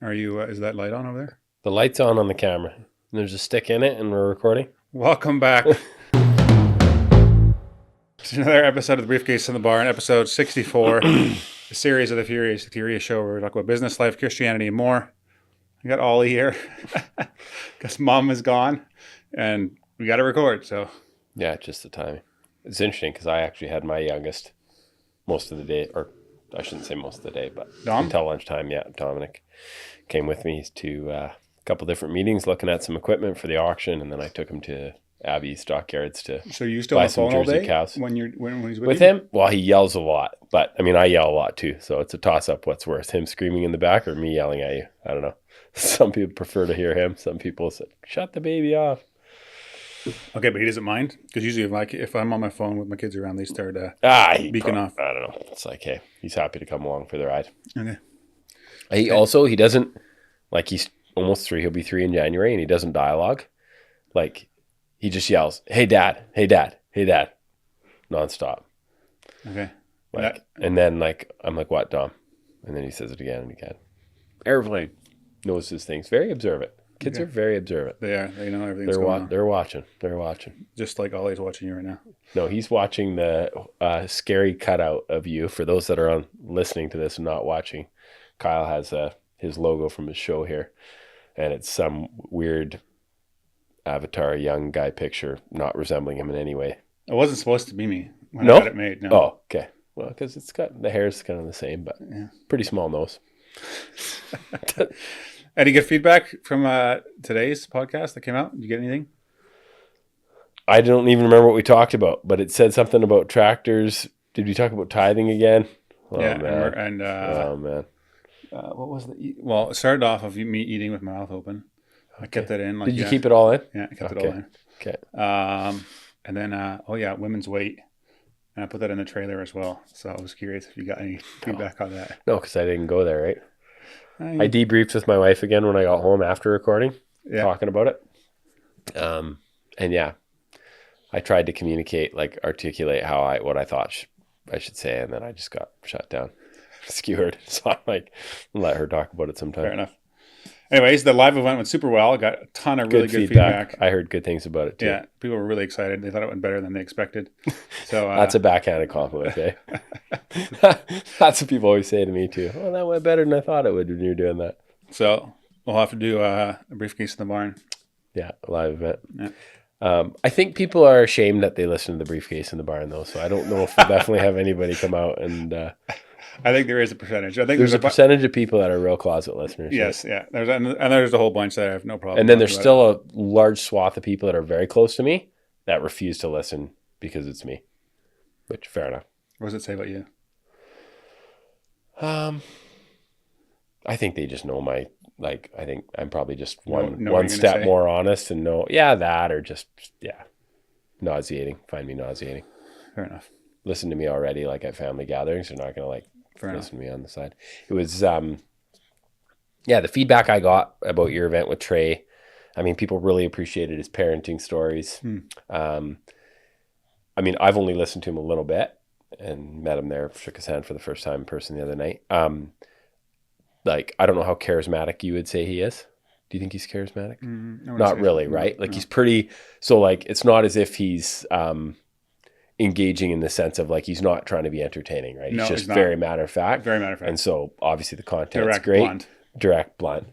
Are you, is that light on over there? The light's on the camera. There's a stick in it and we're recording. Welcome back to another episode of the Briefcase in the Barn, episode 64, a series of the Furious Show where we talk about business, life, Christianity, and more. I got Ollie here because Mom is gone and we got to record, so. Yeah, just the timing. It's interesting because I actually had my youngest most of the day, or I shouldn't say most of the day, but Dom? until lunchtime, yeah, Dominic came with me to a couple different meetings looking at some equipment for the auction, and then I took him to Abbey's stockyards to So you still on buy the some phone all Jersey day cows. when he's with With you? him, well, he yells a lot, but I mean, I yell a lot too, so it's a toss-up. What's worse, him screaming in the back or me yelling at you? I don't know. Some people prefer to hear him. Some people say, shut the baby off. Okay, but he doesn't mind? Because usually if I'm on my phone with my kids around, they start beacon off. I don't know. It's like, hey, he's happy to come along for the ride. Okay. He doesn't, like, he's almost 3. He'll be 3 in January, and he doesn't dialogue. Like, he just yells, hey, dad, hey, dad, hey, dad, nonstop. Okay. Like, and then, like, I'm like, what, Dom? And then he says it again and again. Airplane. Knows his things. Very observant. Kids are very observant. They are. They know everything that's going on. They're watching. They're watching. Just like Ollie's watching you right now. No, he's watching the scary cutout of you. For those that are listening to this and not watching, Kyle has his logo from his show here, and it's some weird avatar young guy picture, not resembling him in any way. It wasn't supposed to be me when No? I got it made. No. Oh, okay. Well, because it's got the hair's kind of the same, but pretty small nose. Any good feedback from today's podcast that came out? Did you get anything? I don't even remember what we talked about, but it said something about tractors. Did we talk about tithing again? Oh, yeah, man. oh man. What was the? Well, it started off of me eating with my mouth open. I kept that in. Did you keep it all in? Yeah, I kept it all in. Okay. And then women's weight, and I put that in the trailer as well. So I was curious if you got any feedback on that. No, because I didn't go there, right? I debriefed with my wife again when I got home after recording, talking about it. And yeah, I tried to communicate, like articulate what I thought I should say, and then I just got shut down, skewered. So I'm like, let her talk about it sometime. Fair enough. Anyways, the live event went super well. I got a ton of really good feedback. I heard good things about it too. Yeah, people were really excited. They thought it went better than they expected. So that's a backhanded compliment, eh? That's what people always say to me too. Oh, that went better than I thought it would when you're doing that. So we'll have to do a Briefcase in the Barn. Yeah, a live event. Yeah. I think people are ashamed that they listen to the Briefcase in the Barn, though. So I don't know if we'll definitely have anybody come out and. I think there is a percentage. I think there's a percentage of people that are real closet listeners. Yes, yeah. There's a whole bunch that I have no problem. And then there's still a large swath of people that are very close to me that refuse to listen because it's me. Which, fair enough. What does it say about you? I think they just know I think I'm probably just one step more honest and nauseating. Find me nauseating. Fair enough. Listen to me already, like at family gatherings. They're not going to listen to me on the side. It was, the feedback I got about your event with Trey. I mean, people really appreciated his parenting stories. I mean, I've only listened to him a little bit and met him there, shook his hand for the first time in person the other night. I don't know how charismatic you would say he is. Do you think he's charismatic? Not really, right? Like he's pretty, so like, it's not as if he's, engaging in the sense of like he's not trying to be entertaining, right? No, he's just very matter of fact. Very matter of fact. And so obviously the content's great. Direct, blunt.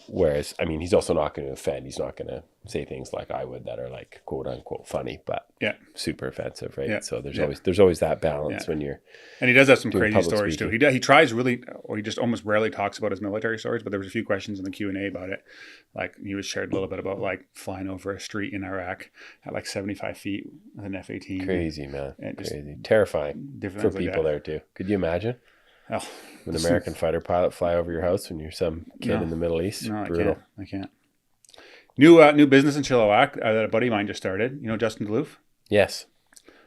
Whereas, I mean, he's also not going to offend. He's not going to say things like I would that are like quote unquote funny, but super offensive, right? Yeah. So there's always that balance when you're. And he does have some crazy stories speaking. too. He tries really, or he just almost rarely talks about his military stories. But there was a few questions in the Q&A about it. Like he was shared a little bit about like flying over a street in Iraq at like 75 feet with an F-18. Crazy, man. Crazy, terrifying for people there too. Could you imagine? Oh, an American fighter pilot fly over your house when you're some kid in the Middle East. No, brutal. I can't. New business in Chilliwack that a buddy of mine just started. You know Justin Duluth? Yes.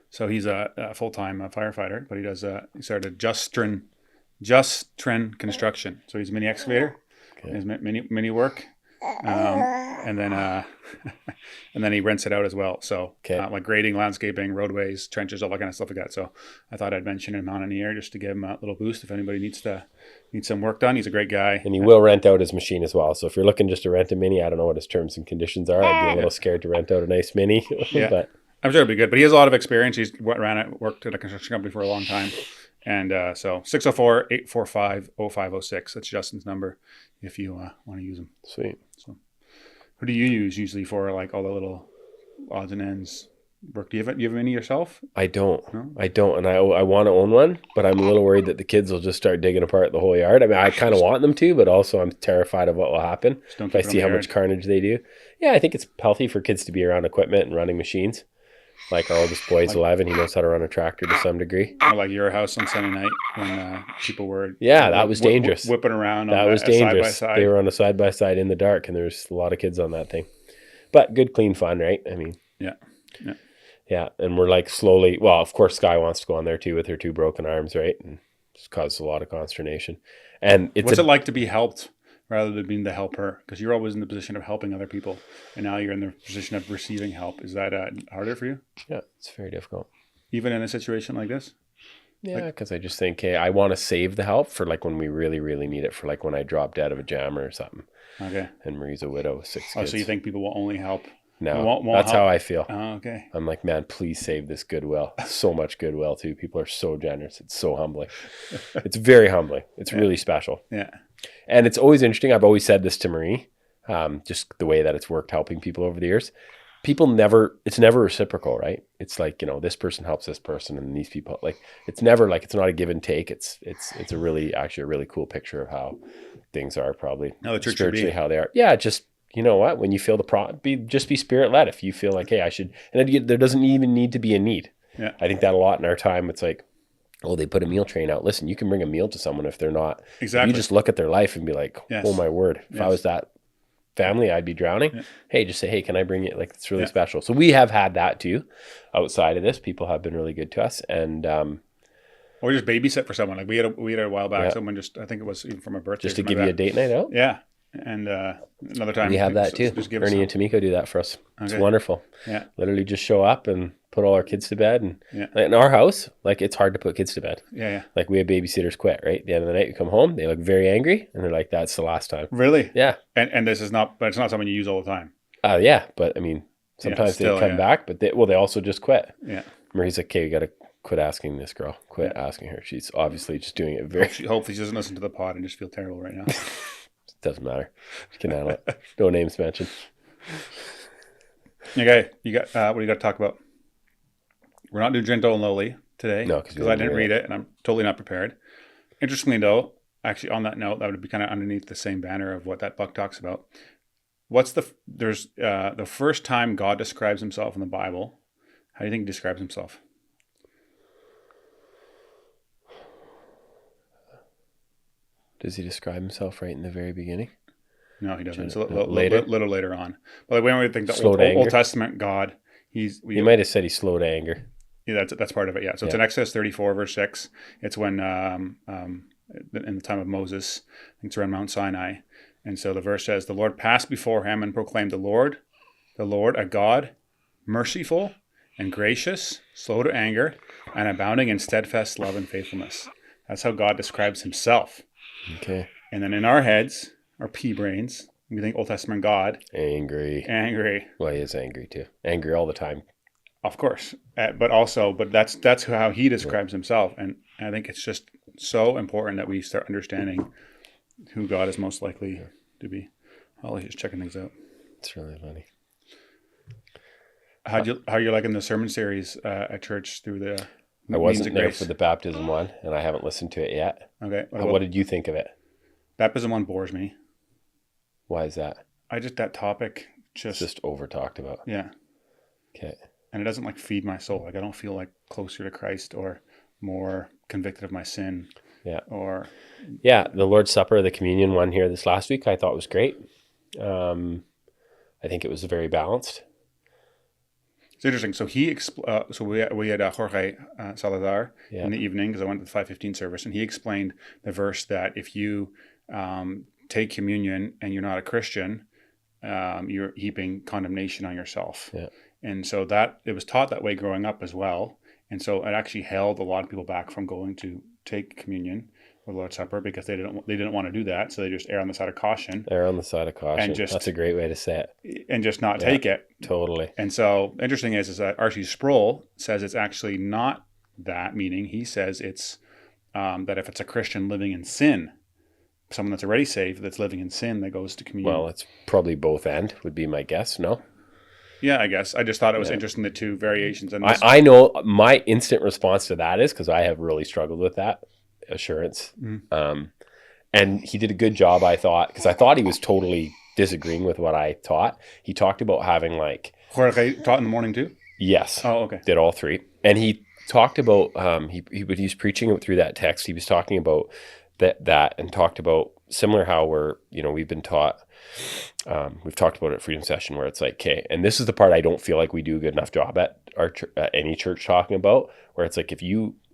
So he's a full-time firefighter, but he started Just Trend Construction. So he's a mini excavator. Okay. His mini work. and then and then he rents it out as well. So like grading, landscaping, roadways, trenches, all that kind of stuff like that. So I thought I'd mention him on the air just to give him a little boost if anybody needs some work done. He's a great guy, and he will rent out his machine as well. So if you're looking just to rent a mini, I don't know what his terms and conditions are. I'd be a little scared to rent out a nice mini, but I'm sure it'll be good. But he has a lot of experience. He's worked at a construction company for a long time. And so 604-845-0506. That's Justin's number if you want to use him. Sweet. So who do you use usually for like all the little odds and ends work? Do you have any yourself? I don't. No? I don't. And I want to own one, but I'm a little worried that the kids will just start digging apart the whole yard. I mean, I kind of want them to, but also I'm terrified of what will happen if I see how much carnage they do. Yeah, I think it's healthy for kids to be around equipment and running machines. Like our oldest boy's 11, he knows how to run a tractor to some degree. Or like your house on Sunday night when people were that was dangerous. Whipping around. That was dangerous. Side by side. They were on a side by side in the dark, and there's a lot of kids on that thing. But good, clean fun, right? I mean, yeah. And we're like slowly. Well, of course, Sky wants to go on there too with her 2 broken arms, right? And just causes a lot of consternation. And what's it like to be helped rather than being the helper? Because you're always in the position of helping other people, and now you're in the position of receiving help. Is that harder for you? Yeah, it's very difficult. Even in a situation like this? Yeah, because I just think, hey, I want to save the help for like when we really, really need it, for like when I dropped out of a jam or something. Okay. And Marie's a widow with 6 kids. So you think people will only help? No, won't that's help? how I feel. Oh, okay. I'm like, man, please save this goodwill. So much goodwill too. People are so generous. It's so humbling. It's very humbling. It's really special. Yeah. And it's always interesting. I've always said this to Marie, just the way that it's worked helping people over the years. It's never reciprocal, right? It's like, this person helps this person and these people, like, it's never like, it's not a give and take. It's a really cool picture of how things are probably spiritually, how they are. Yeah. Just, you know what, when you feel just be spirit led. If you feel like, hey, I should, and there doesn't even need to be a need. Yeah. I think that a lot in our time, it's like, oh, they put a meal train out. Listen, you can bring a meal to someone if they're not. Exactly. You just look at their life and be like, oh my word, if I was that family, I'd be drowning. Yeah. Hey, just say, hey, can I bring it? Like, it's really special. So we have had that too. Outside of this, people have been really good to us. And or just babysit for someone. Like we had a while back, someone just, I think it was even from a birthday. Just to give you a date night out? Yeah. And another time we have that too. Ernie and Tamiko do that for us. It's wonderful. Yeah. Literally just show up and put all our kids to bed. And in our house, like, it's hard to put kids to bed. Yeah. Like, we have babysitters quit, right? At the end of the night, you come home, they look very angry, and they're like, that's the last time. Really? Yeah. And this is not, but it's not something you use all the time. Yeah. But I mean, sometimes they come back, but they also just quit. Yeah. Marie's like, okay, we got to quit asking this girl. Quit asking her. She's obviously just doing it very... Hopefully she doesn't listen to the pod and just feel terrible right now. Doesn't matter. She can handle it. No names mentioned. Okay, you got what do you got to talk about? We're not doing Gentle and Lowly today. No, because I didn't read it and I'm totally not prepared. Interestingly, though, actually on that note, that would be kind of underneath the same banner of what that book talks about. There's the first time God describes himself in the Bible. How do you think he describes himself? Does he describe himself right in the very beginning? No, he doesn't. It's a little later on. But when we think the Old Testament God, you might have said he's slow to anger. Yeah, that's part of it. Yeah. So it's in Exodus 34, verse 6. It's when in the time of Moses, I think it's around Mount Sinai. And so the verse says, "The Lord passed before him and proclaimed, the Lord, a God, merciful and gracious, slow to anger, and abounding in steadfast love and faithfulness." That's how God describes himself. Okay. And then in our heads, our pea brains, we think Old Testament God. Angry. Well, he is angry too. Angry all the time. Of course. But that's how he describes himself. And I think it's just so important that we start understanding who God is most likely to be. Ollie's just checking things out. It's really funny. How you liking the sermon series at church through the... I wasn't there for the baptism one, and I haven't listened to it yet. Okay. What did you think of it? Baptism one bores me. Why is that? That topic it's just over talked about. Yeah. Okay. And it doesn't feed my soul. I don't feel closer to Christ or more convicted of my sin. Yeah. Yeah, the Lord's Supper, the communion one here this last week, I thought was great. I think it was very balanced. It's interesting. So we had Jorge Salazar in the evening because I went to the 5:15 service, and he explained the verse that if you take communion and you're not a Christian, you're heaping condemnation on yourself. Yeah. And so that it was taught that way growing up as well. And so it actually held a lot of people back from going to take communion or Lord's Supper because they didn't want to do that. So they just err on the side of caution. Err on the side of caution. And just, that's a great way to say it. And just not take it. Totally. And so interesting is that R.C. Sproul says it's actually not that, meaning he says it's that if it's a Christian living in sin, someone that's already saved that's living in sin that goes to communion. Well, it's probably both end would be my guess. No? Yeah, I guess. I just thought it was interesting, the two variations. And I know my instant response to that is because I have really struggled with that assurance. And he did a good job, I thought, because I thought he was totally disagreeing with what I taught. He talked about having like... Jorge taught in the morning too? Yes. Oh, okay. Did all three. And he talked about, he was preaching through that text. He was talking about that and talked about similar how we've been taught, we've talked about it at Freedom Session where it's like, okay, and this is the part I don't feel like we do a good enough job at any church talking about, where it's like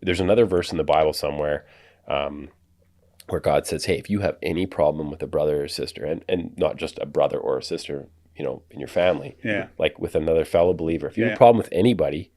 there's another verse in the Bible somewhere where God says, hey, if you have any problem with a brother or sister, and not just a brother or a sister, in your family, like with another fellow believer, if you have a problem with anybody,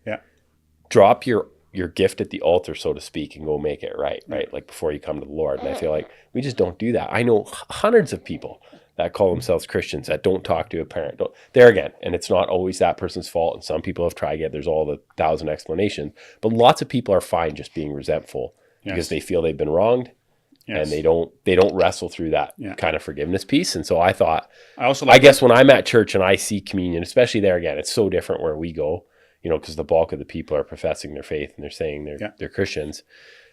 drop your gift at the altar, so to speak, and go make it right? Like before you come to the Lord. And I feel like we just don't do that. I know hundreds of people that call themselves Christians that don't talk to a parent. There again, and it's not always that person's fault. And some people have tried it. There's all the 1,000 explanations. But lots of people are fine just being resentful because they feel they've been wronged. Yes. And they don't wrestle through that kind of forgiveness piece. And so I thought, I guess when I'm at church and I see communion, especially there again, it's so different where we go, because the bulk of the people are professing their faith and they're saying they're Christians.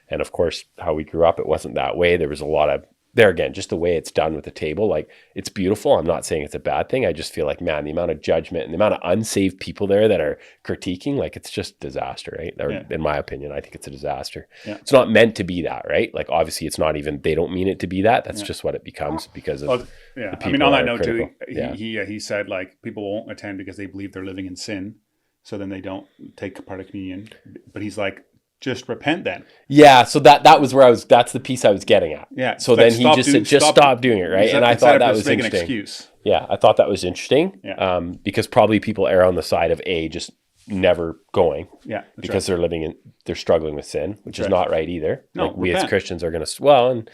And of course, how we grew up, it wasn't that way. There was a lot of, there again, just the way it's done with the table, like it's beautiful. I'm not saying it's a bad thing. I just feel like, man, the amount of judgment and the amount of unsaved people there that are critiquing, like it's just disaster, right? In my opinion, I think it's a disaster. It's not meant to be that, right? Like obviously it's not even, they don't mean it to be that. That's just what it becomes because of the people on that note critical. Too, he said like people won't attend because they believe they're living in sin. So then they don't take part of communion. But he's like, just repent then. Yeah, so that was where that's the piece I was getting at. Yeah. So then he just said, stop doing it, right? And I thought that was interesting. An excuse. Yeah, I thought that was interesting. Yeah. Because probably people err on the side of just never going. Yeah. Because they're struggling with sin, which is not right either. No, like we as Christians are going to, and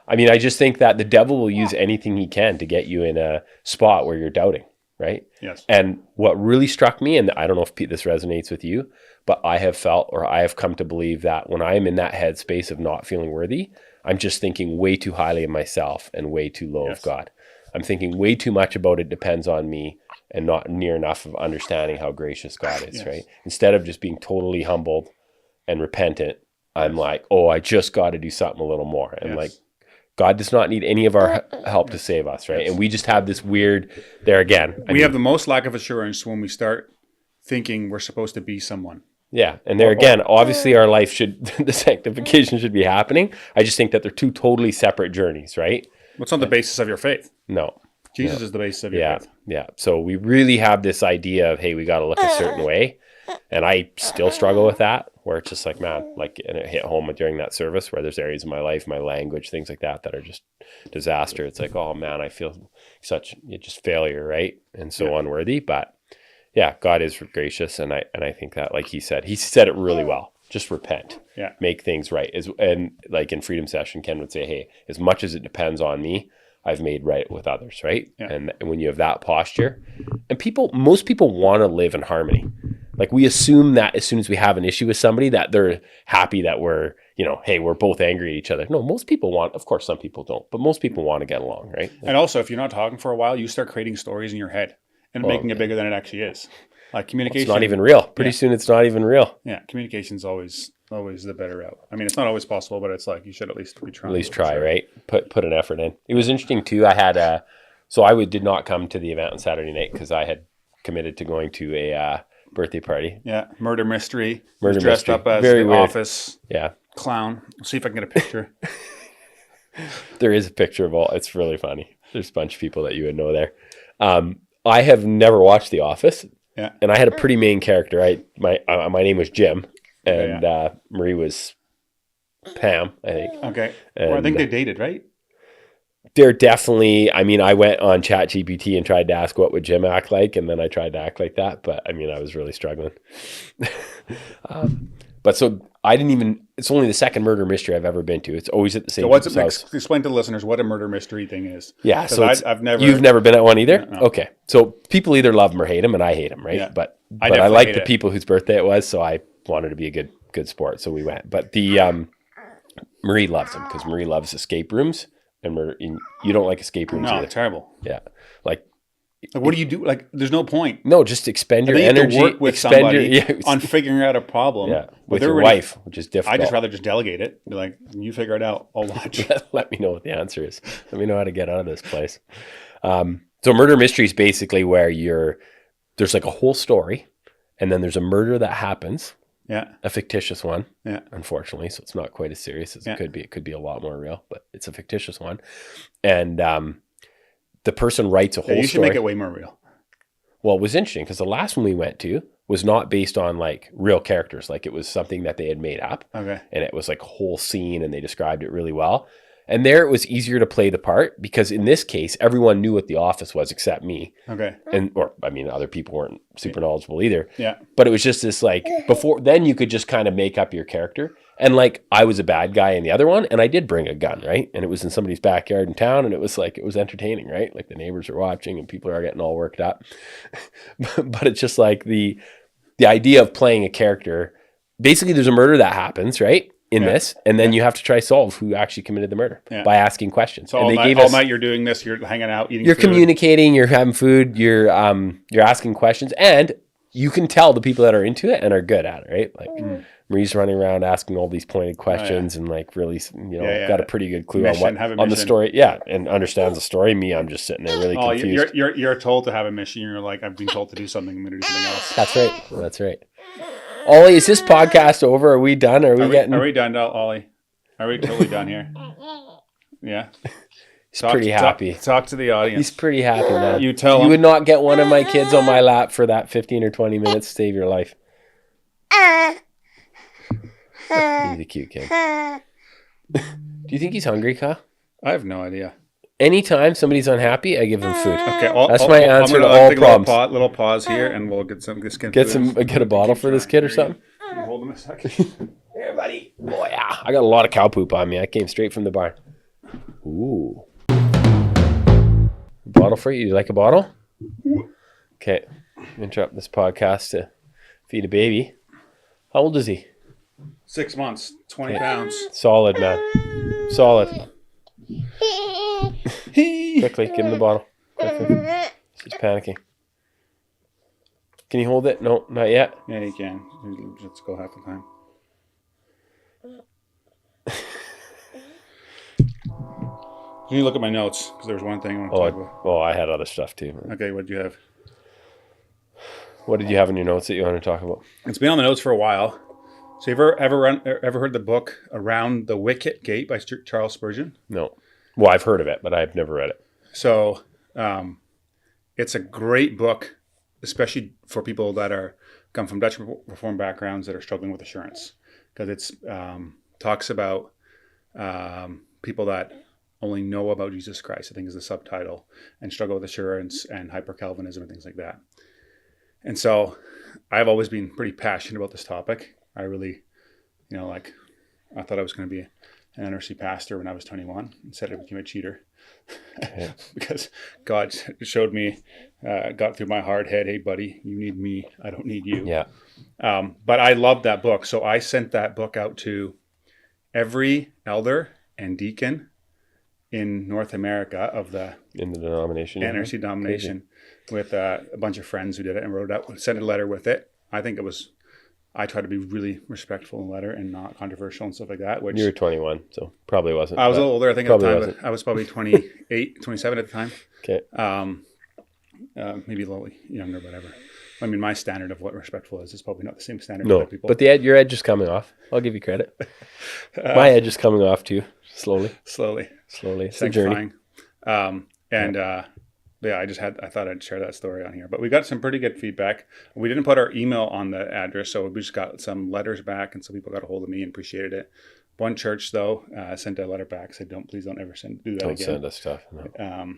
I mean, I just think that the devil will use anything he can to get you in a spot where you're doubting. Right? Yes. And what really struck me, and I don't know if this resonates with you, but I have felt, or I have come to believe that when I am in that headspace of not feeling worthy, I'm just thinking way too highly of myself and way too low of God. I'm thinking way too much about it depends on me and not near enough of understanding how gracious God is, right? Instead of just being totally humbled and repentant, I'm like, I just got to do something a little more. And like, God does not need any of our help to save us, right? And we just have this weird, there again. We have the most lack of assurance when we start thinking we're supposed to be someone. Yeah, and there again, obviously our life the sanctification should be happening. I just think that they're two totally separate journeys, right? What's on the basis of your faith? No. Jesus is the basis of your faith. Yeah, so we really have this idea of, hey, we got to look a certain way. And I still struggle with that, where it's just like, man, like, and it hit home during that service where there's areas of my life, my language, things like that are just disaster. It's like, oh man, I feel such just failure, right? And so unworthy. But yeah, God is gracious, and I think that, like he said it really well. Just repent, make things right. And like in Freedom Session, Ken would say, hey, as much as it depends on me, I've made right with others, right? Yeah. And when you have that posture, and most people want to live in harmony. Like we assume that as soon as we have an issue with somebody that they're happy that we're, hey, we're both angry at each other. No, most people of course some people don't, but most people want to get along, right? And also if you're not talking for a while, you start creating stories in your head and making it bigger than it actually is. Like communication. It's not even real. Pretty soon it's not even real. Yeah, communication's always the better route. I mean, it's not always possible, but it's like you should at least be trying. At least try, right? Put an effort in. It was interesting too. I had did not come to the event on Saturday night because I had committed to going to a birthday party. Yeah, murder mystery. Dressed up as Very the weird. Office. Yeah, clown. I'll see if I can get a picture. There is a picture of all. It's really funny. There's a bunch of people that you would know there. I have never watched The Office. Yeah, and I had a pretty main character. My name was Jim, and Marie was Pam, I think. Okay. And, I think they dated, right? They're definitely, I mean, I went on ChatGPT and tried to ask what would Jim act like, and then I tried to act like that, but I mean, I was really struggling. But so I didn't even, it's only the second murder mystery I've ever been to. It's always at the same So what's people's house. explain to the listeners what a murder mystery thing is. Yeah, so I've never. You've never been at one either? No. Okay. So people either love them or hate them, and I hate them, right? Yeah. But I I like the hate it. people whose birthday it was, so I wanted to be a good sport, so we went. But the Marie loves them because Marie loves escape rooms, and you don't like escape rooms No, either. terrible. Yeah, like what do you do? Like, there's no point. no, just expend your You have energy. to work with somebody on figuring out a problem. Yeah, with they're your already- wife, which is difficult. I just rather just delegate it. Be like, you figure it out. I'll watch. Let me know what the answer is. Let me know how to get out of this place. So murder mystery is basically where there's like a whole story, and then there's a murder that happens. Yeah. A fictitious one. Yeah. Unfortunately, so it's not quite as serious as Yeah. it could be. It could be a lot more real, but it's a fictitious one. And the person writes a whole You should story. make it way more real. Well, it was interesting because the last one we went to was not based on like real characters. Like it was something that they had made up. Okay. And it was like a whole scene and they described it really well. And there it was easier to play the part because in this case, everyone knew what The Office was except me. Okay. Other people weren't super knowledgeable either. Yeah. But it was just this like, before, then you could just kind of make up your character. And like, I was a bad guy in the other one and I did bring a gun, right? And it was in somebody's backyard in town and it was entertaining, right? Like the neighbors are watching and people are getting all worked up. But it's just like the idea of playing a character, basically there's a murder that happens, right? In this, and then you have to try solve who actually committed the murder by asking questions. So and all night you're doing this. You're hanging out, eating. You're food. communicating. You're having food. You're asking questions, and you can tell the people that are into it and are good at it, right? Like Marie's running around asking all these pointed questions and like really, got a pretty good clue on the story. Yeah, and understands the story. Me, I'm just sitting there really confused. You're told to have a mission. You're like, I've been told to do something. I'm going to do something else. That's right. Ollie, is this podcast over? Are we done? Are we done, Ollie? Are we totally done here? Yeah. He's pretty happy. Talk to the audience. He's pretty happy, man. You tell him. You would not get one of my kids on my lap for that 15 or 20 minutes to save your life. He's a cute kid. Do you think he's hungry, Kyle? I have no idea. Anytime somebody's unhappy, I give them food. Okay, that's my answer to all problems. Little pause here, and we'll get some. Get a bottle for this kid or something. Can you hold him a second? Here, buddy. Oh yeah, I got a lot of cow poop on me. I came straight from the barn. Ooh, bottle for you. You like a bottle? Okay, interrupt this podcast to feed a baby. How old is he? 6 months, 20 pounds. Solid, man. Solid. Quickly, give him the bottle. Quickly. She's panicking. Can you hold it? No, not yet. Yeah, you can. Let's go half the time. Can you look at my notes? Because there was one thing I want to talk about. Oh, I had other stuff too. Okay, what do you have? What did you have in your notes that you want to talk about? It's been on the notes for a while. So you ever heard the book Around the Wicket Gate by Charles Spurgeon? No. Well, I've heard of it, but I've never read it. So it's a great book, especially for people that come from Dutch Reformed backgrounds that are struggling with assurance, because it's talks about people that only know about Jesus Christ, I think is the subtitle, and struggle with assurance and hyper-Calvinism and things like that. And so I've always been pretty passionate about this topic. I really, I thought I was going to be an NRC pastor when I was 21. Instead, I became a cheater because God showed me, got through my hard head, hey, buddy, you need me. I don't need you. Yeah. But I loved that book. So I sent that book out to every elder and deacon in North America in the denomination, NRC denomination, with a bunch of friends who did it and wrote out, sent a letter with it. I tried to be really respectful in the letter and not controversial and stuff like that. Which you were 21, so probably wasn't. I was a little older, I think, at the time. Wasn't. But I was probably 28, 27 at the time. Okay. Maybe a little younger, whatever. I mean, my standard of what respectful is probably not the same standard for other people. But your edge is coming off. I'll give you credit. My edge is coming off too, slowly. It's a journey. Yeah, I thought I'd share that story on here. But we got some pretty good feedback. We didn't put our email on the address, so we just got some letters back, and some people got a hold of me and appreciated it. One church though sent a letter back, said, please don't ever do that Don't again. send us stuff. No.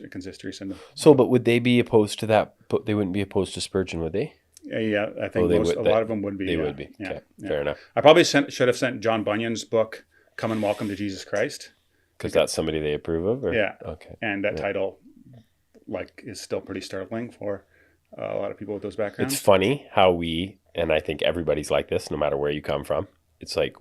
Consistory send them. So, but would they be opposed to that? But they wouldn't be opposed to Spurgeon, would they? Yeah, I think a lot of them would be. They would be. Yeah, Okay, yeah. Fair enough. I probably should have sent John Bunyan's book, Come and Welcome to Jesus Christ. Because that's somebody they approve of? Or? Yeah. Okay. And that title is still pretty startling for a lot of people with those backgrounds. It's funny how and I think everybody's like this, no matter where you come from. It's like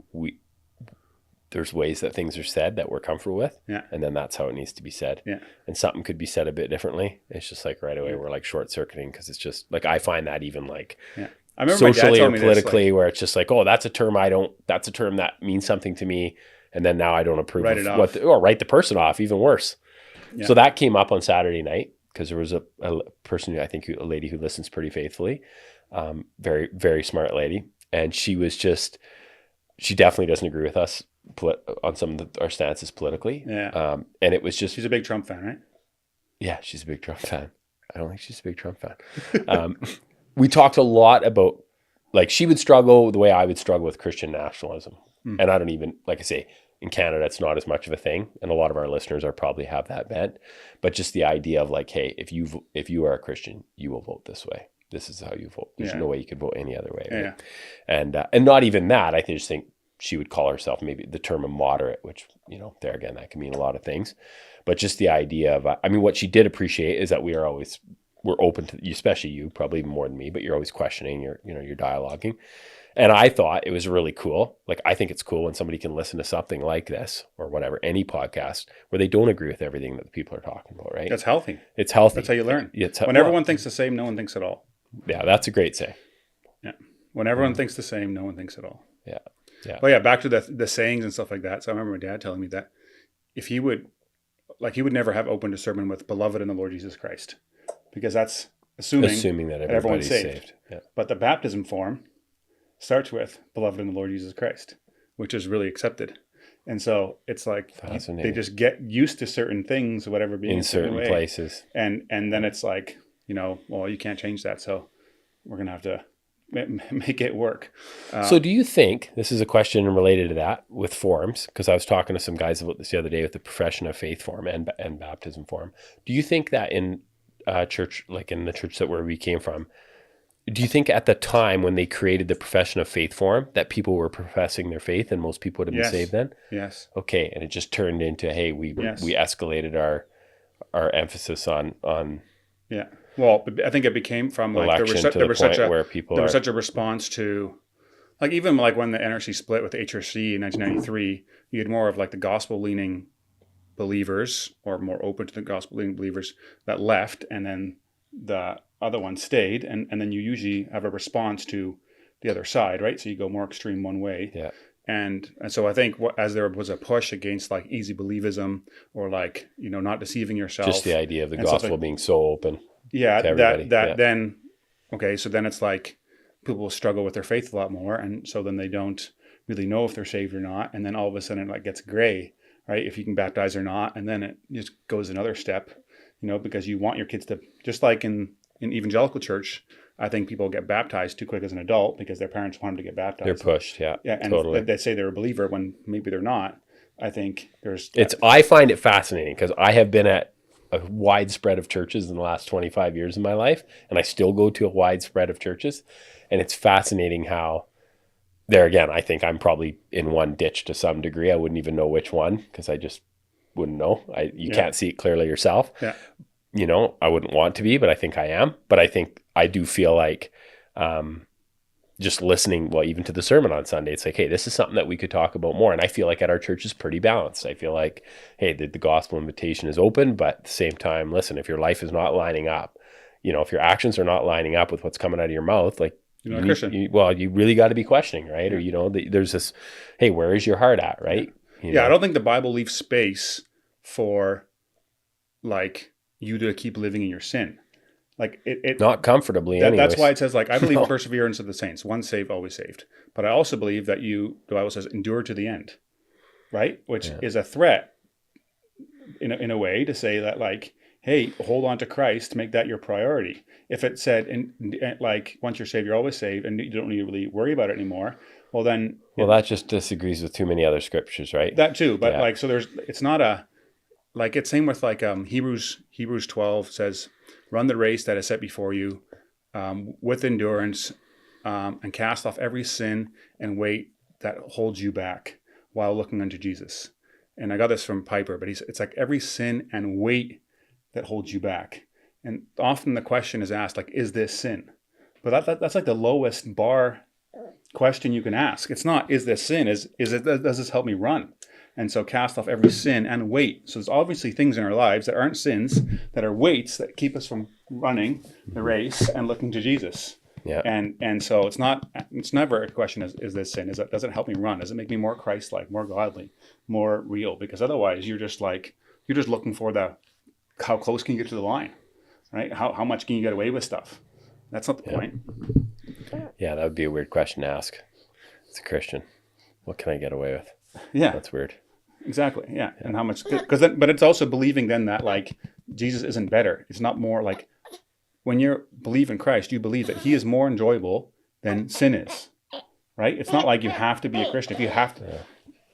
there's ways that things are said that we're comfortable with. Yeah. And then that's how it needs to be said. Yeah. And something could be said a bit differently. It's just like right away we're like short circuiting because it's just like I find that even like I remember socially my dad or told politically where it's just like, oh, that's a term that means something to me. And then now I don't approve of or write the person off, even worse. Yeah. So that came up on Saturday night because there was a person, I think a lady who listens pretty faithfully, very, very smart lady. And she definitely doesn't agree with us on some of our stances politically. Yeah. And it was just... She's a big Trump fan, right? Yeah, she's a big Trump fan. I don't think she's a big Trump fan. We talked a lot about, like, she would struggle the way I would struggle with Christian nationalism. And I don't even, like I say, in Canada, it's not as much of a thing. And a lot of our listeners probably have that bent. But just the idea of like, hey, if you are a Christian, you will vote this way. This is how you vote. There's no way you could vote any other way. Right? Yeah. And not even that. I just think she would call herself maybe the term a moderate, which, there again, that can mean a lot of things. But just the idea of, what she did appreciate is that we're open to, especially you, probably even more than me, but you're always questioning, you're dialoguing. And I thought it was really cool. Like, I think it's cool when somebody can listen to something like this or whatever, any podcast where they don't agree with everything that the people are talking about, right? That's healthy. It's healthy. That's how you learn. When everyone thinks the same, no one thinks at all. Yeah, that's a great say. Yeah. When everyone thinks the same, no one thinks at all. Yeah. Yeah. Well, yeah, back to the sayings and stuff like that. So I remember my dad telling me that if he would never have opened a sermon with "Beloved in the Lord Jesus Christ," because that's assuming that everyone's saved. Yeah. But the baptism form starts with "Beloved in the Lord Jesus Christ," which is really accepted. And so it's like they just get used to certain things, whatever being in certain places. And then it's like, well, you can't change that. So we're going to have to make it work. So do you think, this is a question related to that with forms, because I was talking to some guys about this the other day with the profession of faith form and baptism form. Do you think that in church, like in the church where we came from, do you think at the time when they created the profession of faith form that people were professing their faith and most people would have been saved then? Yes. Okay. And it just turned into, hey, we escalated our emphasis on yeah. Well, I think it became from like there was such a response to, like, even like when the NRC split with the HRC in 1993, you had more of like the gospel leaning believers or more open to the gospel leaning believers that left, and then the other one stayed, and then you usually have a response to the other side, right? So you go more extreme one way. Yeah. And so I think as there was a push against like easy believism or like, not deceiving yourself. Just the idea of the gospel being so open. Yeah, then, okay, so then it's like people will struggle with their faith a lot more, and so then they don't really know if they're saved or not, and then all of a sudden it like gets gray, right? If you can baptize or not, and then it just goes another step, because you want your kids to, just like in evangelical church, I think people get baptized too quick as an adult because their parents want them to get baptized. They're pushed, yeah, and totally. They say they're a believer when maybe they're not. I think I find it fascinating because I have been at a wide spread of churches in the last 25 years of my life, and I still go to a wide spread of churches, and it's fascinating how there again, I think I'm probably in one ditch to some degree. I wouldn't even know which one because I just wouldn't know. You can't see it clearly yourself. Yeah. I wouldn't want to be, but I think I am. But I think I do feel like just listening, well, even to the sermon on Sunday, it's like, hey, this is something that we could talk about more. And I feel like at our church is pretty balanced. I feel like, hey, the gospel invitation is open, but at the same time, listen, if your life is not lining up, if your actions are not lining up with what's coming out of your mouth, like, you're not a Christian. You really got to be questioning, right? Yeah. Or, there's this, hey, where is your heart at, right? I don't think the Bible leaves space for like you to keep living in your sin. Like it not comfortably. That's why it says, like, I believe in perseverance of the saints, once saved, always saved. But I also believe that the Bible says, endure to the end, right? Which is a threat in a way to say that, like, hey, hold on to Christ, make that your priority. If it said, like, once you're saved, you're always saved, and you don't need to really worry about it anymore, well, then... Well, that just disagrees with too many other scriptures, right? That too, but like, so it's not a... Like, it's same with like Hebrews 12 says, run the race that is set before you with endurance, and cast off every sin and weight that holds you back while looking unto Jesus. And I got this from Piper, but it's like every sin and weight that holds you back. And often the question is asked, like, is this sin? But that's like the lowest bar question you can ask. It's not, is this sin? Is it, does this help me run? And so cast off every sin and weight. So there's obviously things in our lives that aren't sins, that are weights that keep us from running the race and looking to Jesus. Yeah. And so it's never a question is this sin? Does it help me run? Does it make me more Christ-like, more godly, more real? Because otherwise you're just looking for how close can you get to the line, right? How much can you get away with stuff? That's not the point. Yeah, that would be a weird question to ask. As a Christian, what can I get away with? Yeah. That's weird. Exactly. Yeah. And how much, but it's also believing then that like Jesus isn't better. It's not more like, when you believe in Christ, you believe that he is more enjoyable than sin is, right? It's not like you have to be a Christian. If you have to,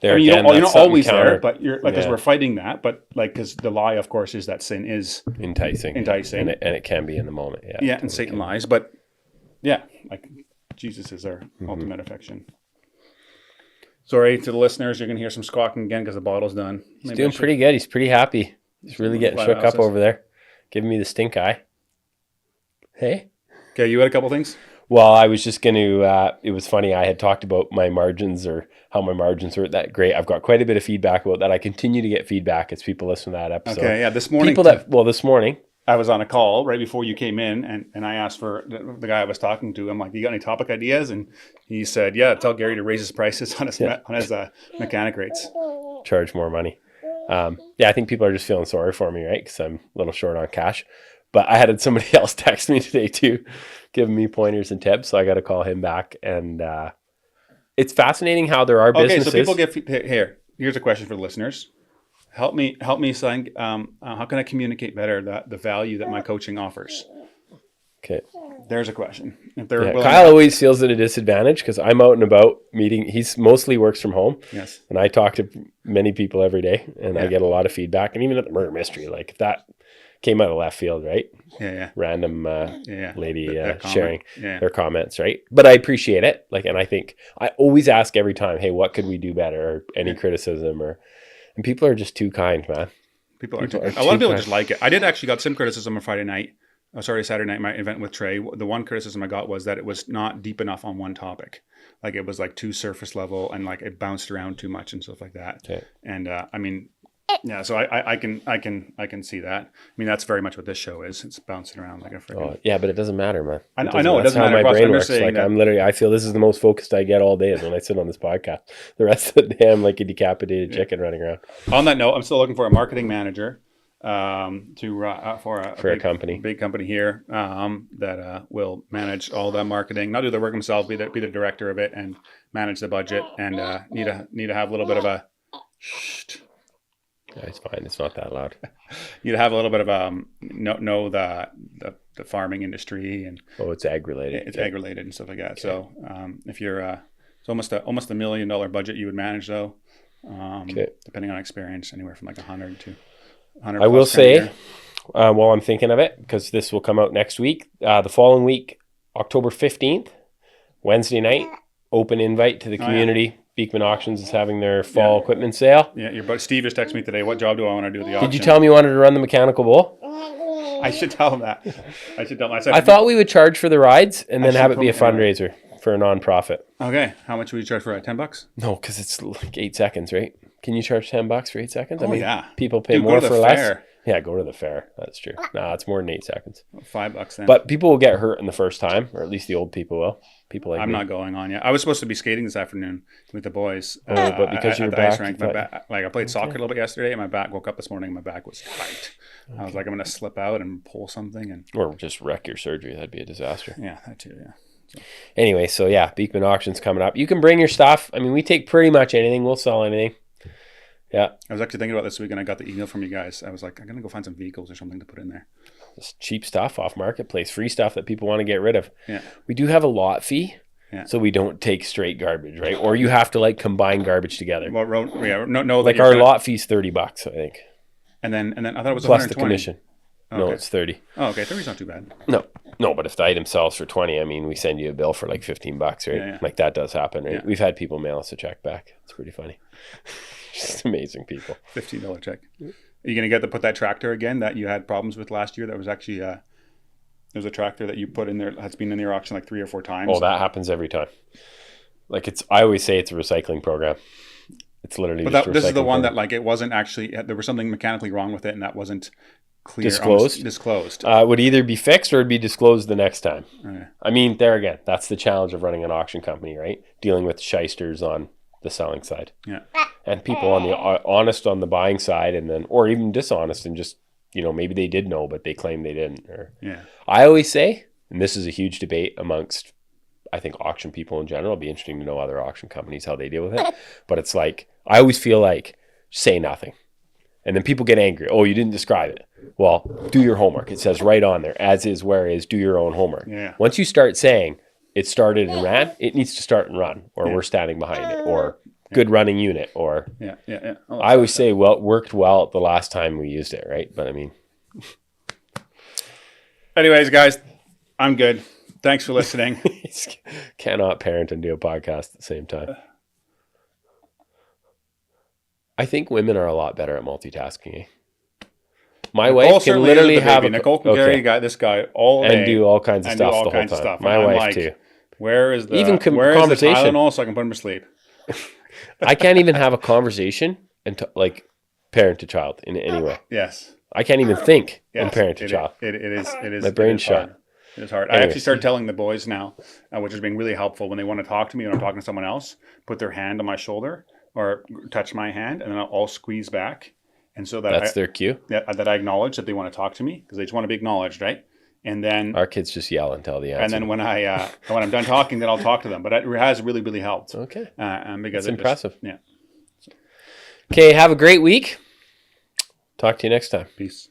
There you're not always counter, there, but you're like, because we're fighting that, but like, because the lie, of course, is that sin is enticing, and it can be in the moment. Yeah. Yeah. And Satan lies, but yeah, like Jesus is our ultimate affection. Sorry to the listeners, you're going to hear some squawking again because the bottle's done. He's doing pretty good. He's pretty happy. He's really getting shook up over there. Giving me the stink eye. Hey? Okay, you had a couple things? Well, I was just going to, it was funny. I had talked about my margins or how my margins weren't that great. I've got quite a bit of feedback about that. I continue to get feedback as people listen to that episode. Okay, yeah, this morning. This morning. I was on a call right before you came in, and I asked for the guy I was talking to. I'm like, "You got any topic ideas?" And he said, "Yeah, tell Gary to raise his prices on his mechanic rates, charge more money." I think people are just feeling sorry for me, right? Because I'm a little short on cash. But I had somebody else text me today too, giving me pointers and tips. So I got to call him back, and it's fascinating how there are businesses. Okay, so people get here. Here's a question for the listeners. Help me, saying, how can I communicate better the value that my coaching offers? Okay. There's a question. Kyle always feels at a disadvantage because I'm out and about meeting. He's mostly works from home. Yes. And I talk to many people every day, and I get a lot of feedback. And even at the murder mystery, like if that came out of left field, right? Yeah. Random lady sharing their comments, right? But I appreciate it. Like, and I think I always ask every time, hey, what could we do better? Or any criticism and people are just too kind, man. A lot of people just like it. I did actually got some criticism on Saturday night, my event with Trey. The one criticism I got was that it was not deep enough on one topic. Like it was like too surface level and like it bounced around too much and stuff like that. Okay. And I mean, yeah, so I can see that. I mean, that's very much what this show is. It's bouncing around like a freaking... yeah, but it doesn't matter, man. I know it doesn't matter. That's how my brain works. Like I feel this is the most focused I get all day is when I sit on this podcast. The rest of the day, I'm like a decapitated chicken running around. On that note, I'm still looking for a marketing manager for a company, big company here that will manage all the marketing, not do the work themselves, be the director of it and manage the budget, and need to have a little bit of a... Yeah, it's fine. It's not that loud. You'd have a little bit of know the farming industry and it's ag related. It's ag related and stuff like that. Okay. So if you're it's almost $1 million budget you would manage though. Depending on experience, anywhere from like 100 to 100. I will say, while I'm thinking of it, because this will come out next week, the following week, October 15th, Wednesday night, open invite to the community. Yeah. Beekman Auctions is having their fall equipment sale. Yeah, your buddy Steve just texted me today. What job do I want to do at the auction? Did you tell him you wanted to run the mechanical bull? I should tell him that. I thought we would charge for the rides and then have it be a fundraiser for a nonprofit. Okay. How much would you charge for it? $10? No, because it's like 8 seconds, right? Can you charge $10 for 8 seconds? Yeah. People pay more for less. Yeah, go to the fair. That's true. No, it's more than 8 seconds. $5 then. But people will get hurt in the first time, or at least the old people will. People like I'm not going on yet. I was supposed to be skating this afternoon with the boys. But because you're back, I played soccer a little bit yesterday, and my back woke up this morning. My back was tight. I was like, I'm going to slip out and pull something, or just wreck your surgery. That'd be a disaster. Yeah, that too. Yeah. So. Anyway, Beekman Auction's coming up. You can bring your stuff. I mean, we take pretty much anything. We'll sell anything. Yeah. I was actually thinking about this week, and I got the email from you guys. I was like, I'm gonna go find some vehicles or something to put in there. Just cheap stuff off marketplace, free stuff that people want to get rid of. Yeah. We do have a lot fee. Yeah. So we don't take straight garbage, right? Or you have to like combine garbage together. Well, no. Like our lot fee's $30, I think. And then I thought it was plus 120. the commission. Okay. No, it's 30. Oh, okay. 30's not too bad. No, but if the item sells for 20, I mean, we send you a bill for like $15, right? Yeah. Like that does happen, right? Yeah. We've had people mail us a check back. It's pretty funny. Just amazing people. $15 check. Are you gonna get to put that tractor again that you had problems with last year? That was actually there's a tractor that you put in there that's been in your auction like 3 or 4 times. Oh, that happens every time. Like I always say it's a recycling program. It's literally. But this is the one that like it wasn't actually. There was something mechanically wrong with it, and that wasn't clear. Disclosed. Would either be fixed or it'd be disclosed the next time. Okay. I mean, there again, that's the challenge of running an auction company, right? Dealing with shysters on the selling side. Yeah. And people on the honest on the buying side, and then or even dishonest and just maybe they did know but they claim they didn't. Or I always say, and this is a huge debate amongst I think auction people in general. It'd be interesting to know other auction companies how they deal with it. But it's like I always feel like say nothing, and then people get angry. Oh, you didn't describe it. Well, do your homework. It says right on there, as is, where is. Do your own homework. Yeah. Once you start saying it started and ran, it needs to start and run, or we're standing behind it, or good running unit, or Oh, I always say, well, it worked well the last time we used it, right? But I mean, anyways, guys, I'm good. Thanks for listening. Cannot parent and do a podcast at the same time. I think women are a lot better at multitasking. My wife can literally have Nicole can carry this guy all day and do all kinds of stuff the whole time. My wife too. Where is the even conversation? Tylenol so I can put him to sleep. I can't even have a conversation and like parent to child in any way. Yes. I can't even think and parent to child. It is. My brain's shut. It is hard. I actually started telling the boys now, which has been really helpful when they want to talk to me when I'm talking to someone else, put their hand on my shoulder or touch my hand, and then I'll squeeze back. And so that's their cue. That I acknowledge that they want to talk to me because they just want to be acknowledged, right? And then our kids just yell and tell the answer. And then when I'm done talking, then I'll talk to them. But it has really, really helped. Okay. Because it's impressive. Yeah. Okay. Have a great week. Talk to you next time. Peace.